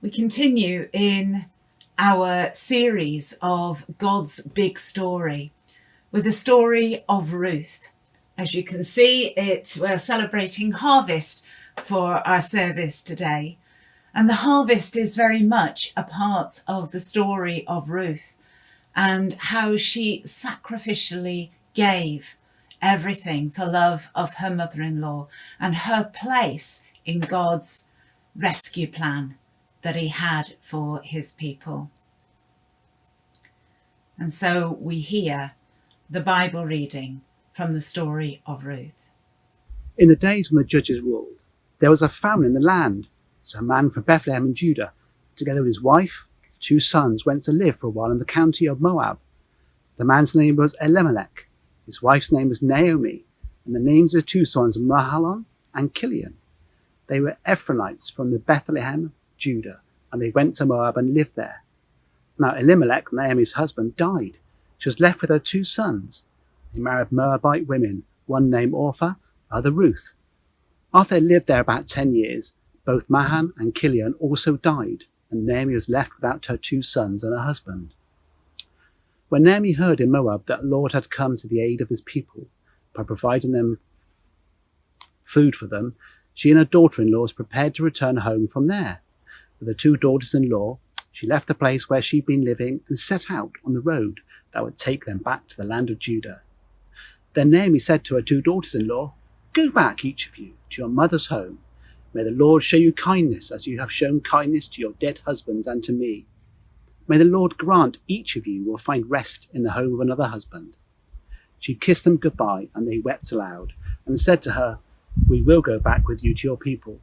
We continue in our series of God's big story with the story of Ruth. As you can see, we're celebrating harvest for our service today. And the harvest is very much a part of the story of Ruth and how she sacrificially gave everything for love of her mother-in-law and her place in God's rescue plan that he had for his people. And so we hear the Bible reading from the story of Ruth. In the days when the judges ruled, there was a famine in the land. So a man from Bethlehem in Judah, together with his wife, 2 sons, went to live for a while in the county of Moab. The man's name was Elimelech, his wife's name was Naomi, and the names of the 2 sons were Mahlon and Kilian. They were Ephraimites from the Bethlehem, Judah, and they went to Moab and lived there. Now Elimelech, Naomi's husband, died. She was left with her 2 sons. They married Moabite women, one named Orpah, other Ruth. After they lived there about 10 years, both Mahlon and Kilian also died, and Naomi was left without her 2 sons and her husband. When Naomi heard in Moab that the Lord had come to the aid of his people by providing them food for them, she and her daughter-in-law was prepared to return home from there. With her 2 daughters-in-law, she left the place where she'd been living and set out on the road that would take them back to the land of Judah. Then Naomi said to her 2 daughters-in-law, "Go back, each of you, to your mother's home. May the Lord show you kindness as you have shown kindness to your dead husbands and to me. May the Lord grant each of you will find rest in the home of another husband." She kissed them goodbye, and they wept aloud, and said to her, "We will go back with you to your people."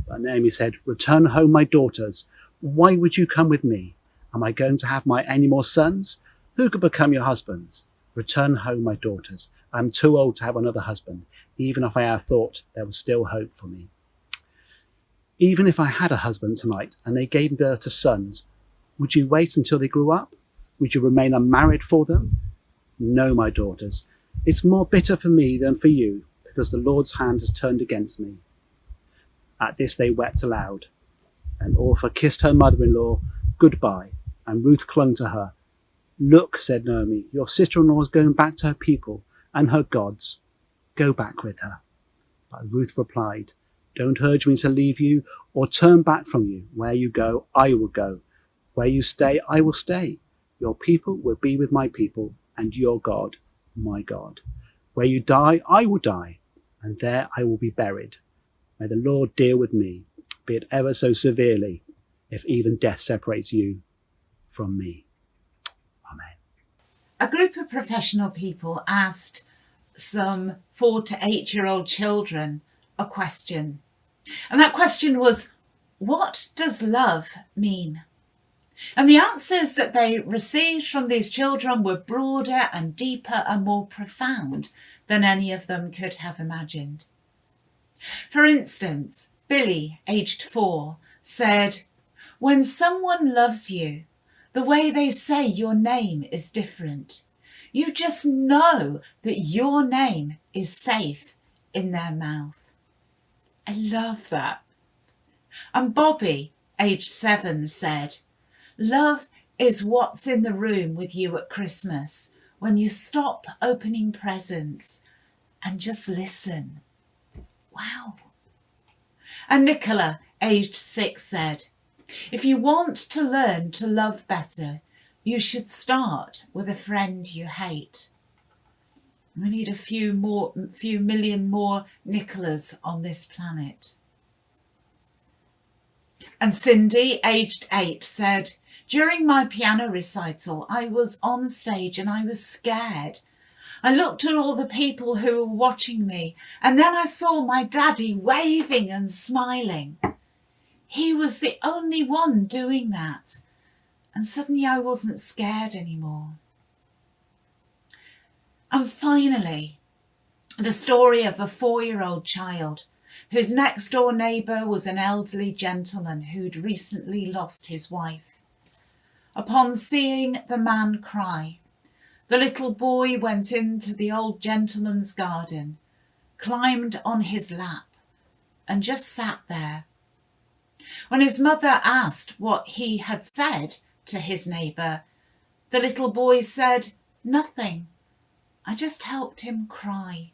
But Naomi said, "Return home, my daughters. Why would you come with me? Am I going to have any more sons? Who could become your husbands? Return home, my daughters. I am too old to have another husband, even if I had thought there was still hope for me. Even if I had a husband tonight and they gave birth to sons, would you wait until they grew up? Would you remain unmarried for them? No, my daughters. It's more bitter for me than for you, because the Lord's hand has turned against me." At this they wept aloud, and Orpah kissed her mother-in-law goodbye, and Ruth clung to her. "Look," said Naomi, "your sister-in-law is going back to her people and her gods. Go back with her." But Ruth replied, "Don't urge me to leave you or turn back from you. Where you go, I will go. Where you stay, I will stay. Your people will be with my people, and your God, my God. Where you die, I will die, and there I will be buried. May the Lord deal with me, be it ever so severely, if even death separates you from me." Amen. A group of professional people asked some 4 to 8-year-old children a question. And that question was, what does love mean? And the answers that they received from these children were broader and deeper and more profound than any of them could have imagined. For instance, Billy, aged 4, said, "When someone loves you, the way they say your name is different. You just know that your name is safe in their mouth." I love that. And Bobby, aged 7, said, "Love is what's in the room with you at Christmas when you stop opening presents and just listen." Wow. And Nicola, aged 6, said, "If you want to learn to love better, you should start with a friend you hate." We need a few million more Nicolas on this planet. And Cindy, aged 8, said, "During my piano recital, I was on stage and I was scared. I looked at all the people who were watching me, and then I saw my daddy waving and smiling. He was the only one doing that, and suddenly I wasn't scared anymore." And finally, the story of a 4-year-old child whose next door neighbour was an elderly gentleman who'd recently lost his wife. Upon seeing the man cry, the little boy went into the old gentleman's garden, climbed on his lap, and just sat there. When his mother asked what he had said to his neighbour, the little boy said, "Nothing. I just helped him cry."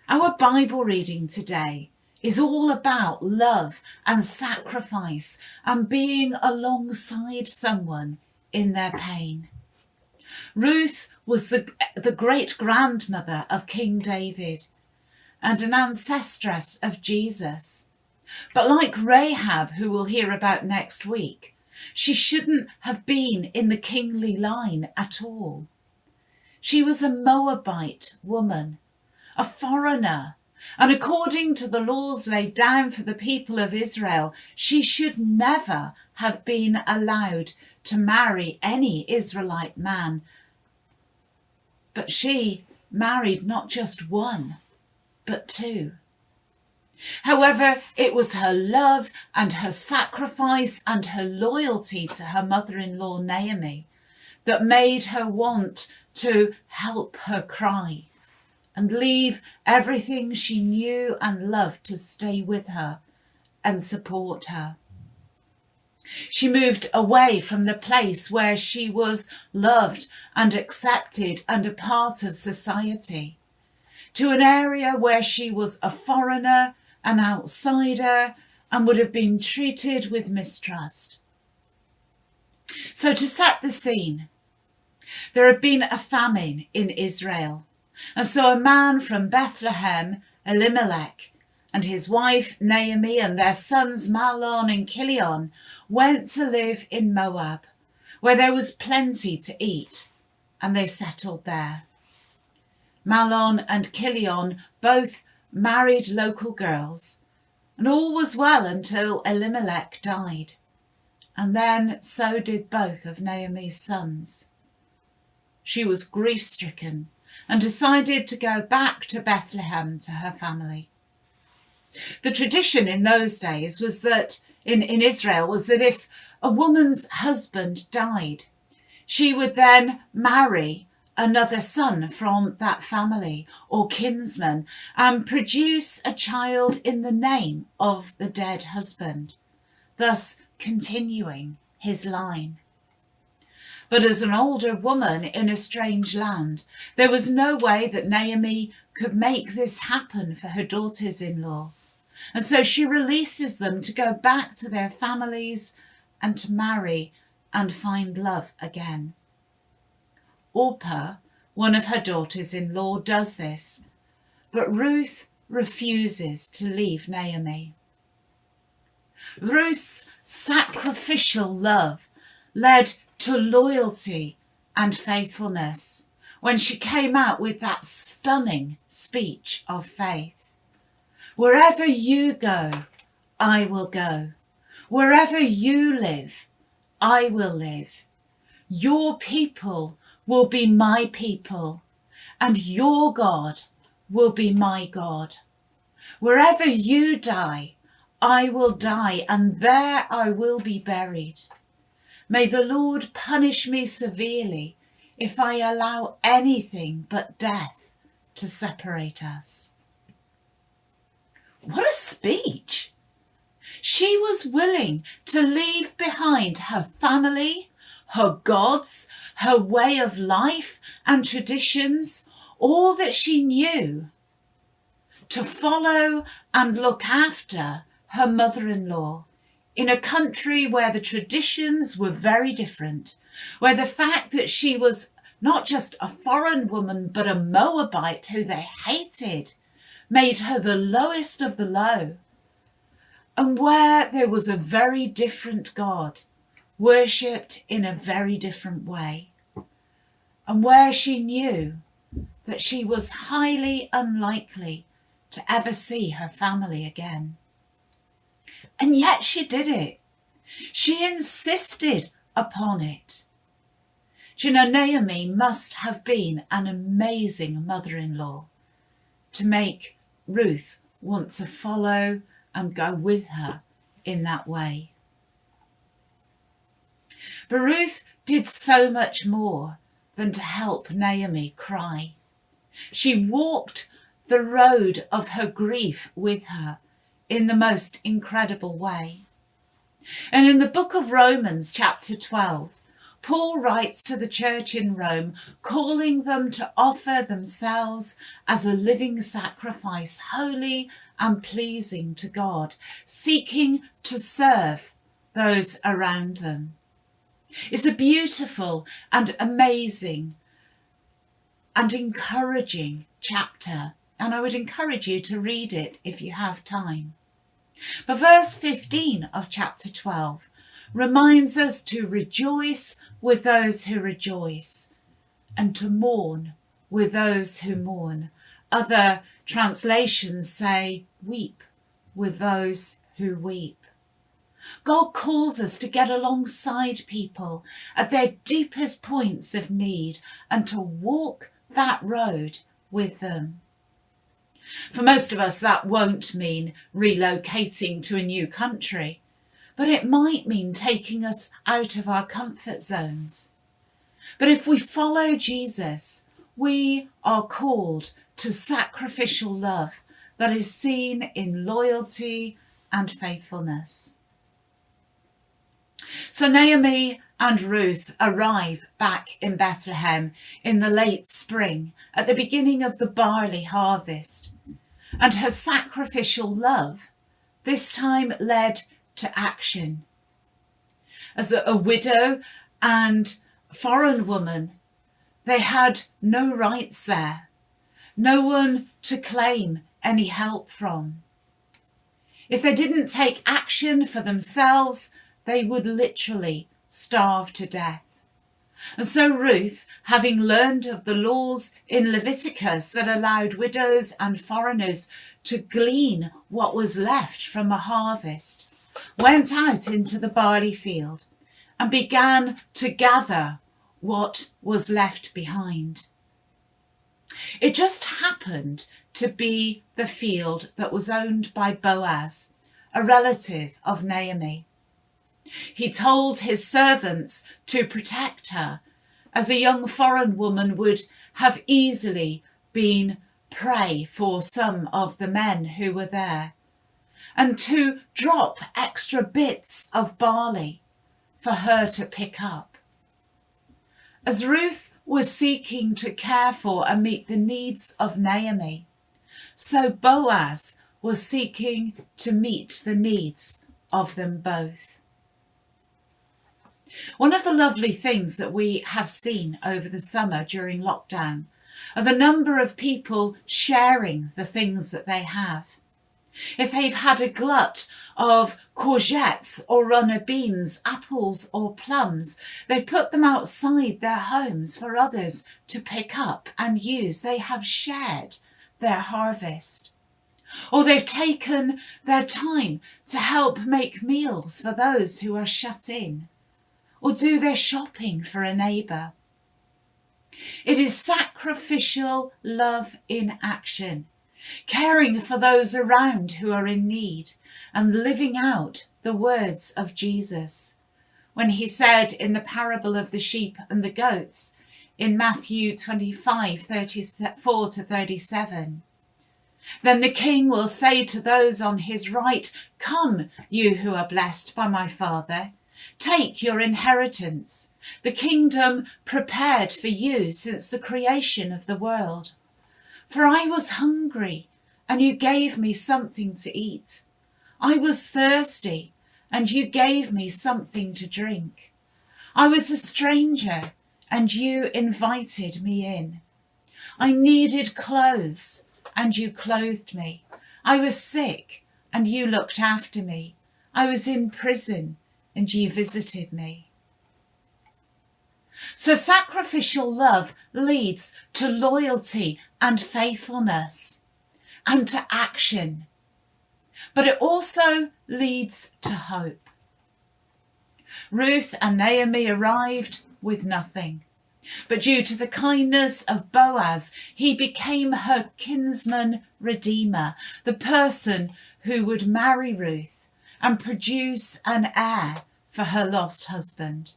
Our Bible reading today is all about love and sacrifice and being alongside someone in their pain. Ruth was the great-grandmother of King David and an ancestress of Jesus. But like Rahab, who we'll hear about next week, she shouldn't have been in the kingly line at all. She was a Moabite woman, a foreigner, and according to the laws laid down for the people of Israel, she should never have been allowed to marry any Israelite man. But she married not just one, but two. However, it was her love and her sacrifice and her loyalty to her mother-in-law Naomi that made her want to help her cry and leave everything she knew and loved to stay with her and support her. She moved away from the place where she was loved and accepted and a part of society to an area where she was a foreigner, an outsider, and would have been treated with mistrust. So to set the scene, there had been a famine in Israel. And so a man from Bethlehem, Elimelech, and his wife Naomi and their sons Mahlon and Chilion went to live in Moab, where there was plenty to eat, and they settled there. Mahlon and Chilion both married local girls, and all was well until Elimelech died, and then so did both of Naomi's sons. She was grief-stricken and decided to go back to Bethlehem to her family. The tradition in those days was that, in Israel, was that if a woman's husband died, she would then marry another son from that family or kinsman and produce a child in the name of the dead husband, thus continuing his line. But as an older woman in a strange land, there was no way that Naomi could make this happen for her daughters-in-law. And so she releases them to go back to their families and to marry and find love again. Orpah, one of her daughters-in-law, does this, but Ruth refuses to leave Naomi. Ruth's sacrificial love led to loyalty and faithfulness when she came out with that stunning speech of faith. Wherever you go, I will go. Wherever you live, I will live. Your people will be my people, and your God will be my God. Wherever you die, I will die, and there I will be buried. May the Lord punish me severely if I allow anything but death to separate us. What a speech! She was willing to leave behind her family, her gods, her way of life and traditions, all that she knew, to follow and look after her mother-in-law in a country where the traditions were very different, where the fact that she was not just a foreign woman but a Moabite who they hated made her the lowest of the low, and where there was a very different God worshipped in a very different way, and where she knew that she was highly unlikely to ever see her family again. And yet she did it. She insisted upon it. Do you know, Naomi must have been an amazing mother-in-law to make Ruth want to follow and go with her in that way. But Ruth did so much more than to help Naomi cry. She walked the road of her grief with her in the most incredible way. And in the book of Romans, chapter 12, Paul writes to the church in Rome, calling them to offer themselves as a living sacrifice, holy and pleasing to God, seeking to serve those around them. It's a beautiful and amazing and encouraging chapter, and I would encourage you to read it if you have time. But verse 15 of chapter 12 reminds us to rejoice with those who rejoice and to mourn with those who mourn. Other translations say weep with those who weep. God calls us to get alongside people at their deepest points of need and to walk that road with them. For most of us, that won't mean relocating to a new country, but it might mean taking us out of our comfort zones. But if we follow Jesus, we are called to sacrificial love that is seen in loyalty and faithfulness. So Naomi and Ruth arrive back in Bethlehem in the late spring at the beginning of the barley harvest. And her sacrificial love this time led to action. As a widow and foreign woman, they had no rights there, no one to claim any help from. If they didn't take action for themselves, they would literally starve to death. And so Ruth, having learned of the laws in Leviticus that allowed widows and foreigners to glean what was left from a harvest, went out into the barley field and began to gather what was left behind. It just happened to be the field that was owned by Boaz, a relative of Naomi. He told his servants to protect her, as a young foreign woman would have easily been prey for some of the men who were there, and to drop extra bits of barley for her to pick up. As Ruth was seeking to care for and meet the needs of Naomi, so Boaz was seeking to meet the needs of them both. One of the lovely things that we have seen over the summer during lockdown are the number of people sharing the things that they have. If they've had a glut of courgettes or runner beans, apples or plums, they've put them outside their homes for others to pick up and use. They have shared their harvest. Or they've taken their time to help make meals for those who are shut in, or do their shopping for a neighbour. It is sacrificial love in action, caring for those around who are in need and living out the words of Jesus when he said in the parable of the sheep and the goats in Matthew 25:34 to 37, "Then the king will say to those on his right, 'Come, you who are blessed by my Father, take your inheritance, the kingdom prepared for you since the creation of the world. For I was hungry, and you gave me something to eat. I was thirsty, and you gave me something to drink. I was a stranger, and you invited me in. I needed clothes, and you clothed me. I was sick, and you looked after me. I was in prison, and you visited me.'" So sacrificial love leads to loyalty and faithfulness and to action, but it also leads to hope. Ruth and Naomi arrived with nothing, but due to the kindness of Boaz, he became her kinsman redeemer, the person who would marry Ruth and produce an heir for her lost husband.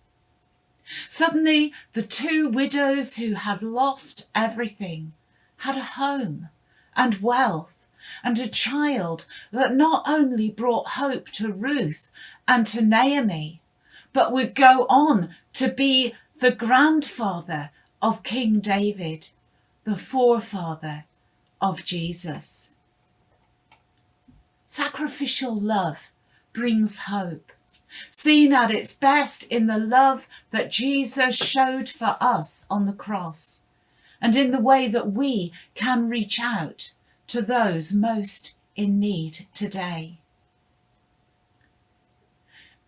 Suddenly, the two widows who had lost everything had a home and wealth and a child that not only brought hope to Ruth and to Naomi, but would go on to be the grandfather of King David, the forefather of Jesus. Sacrificial love brings hope, seen at its best in the love that Jesus showed for us on the cross, and in the way that we can reach out to those most in need today.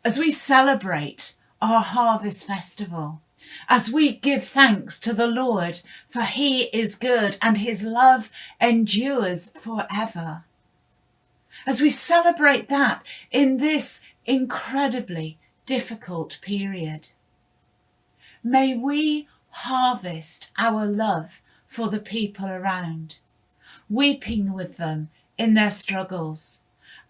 As we celebrate our Harvest Festival, as we give thanks to the Lord, for he is good and his love endures forever. As we celebrate that in this incredibly difficult period, may we harvest our love for the people around, weeping with them in their struggles,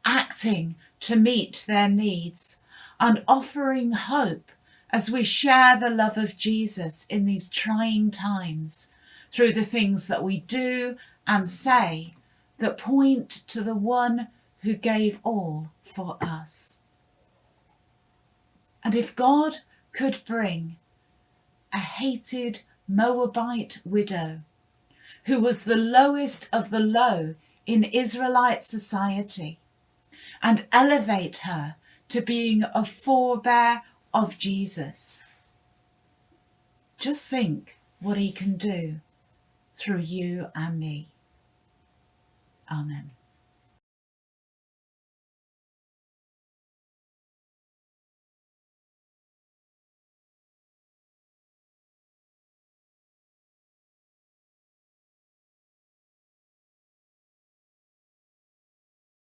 acting to meet their needs, and offering hope as we share the love of Jesus in these trying times through the things that we do and say that point to the one who gave all for us. And if God could bring a hated Moabite widow, who was the lowest of the low in Israelite society, and elevate her to being a forebear of Jesus, just think what he can do through you and me. Amen.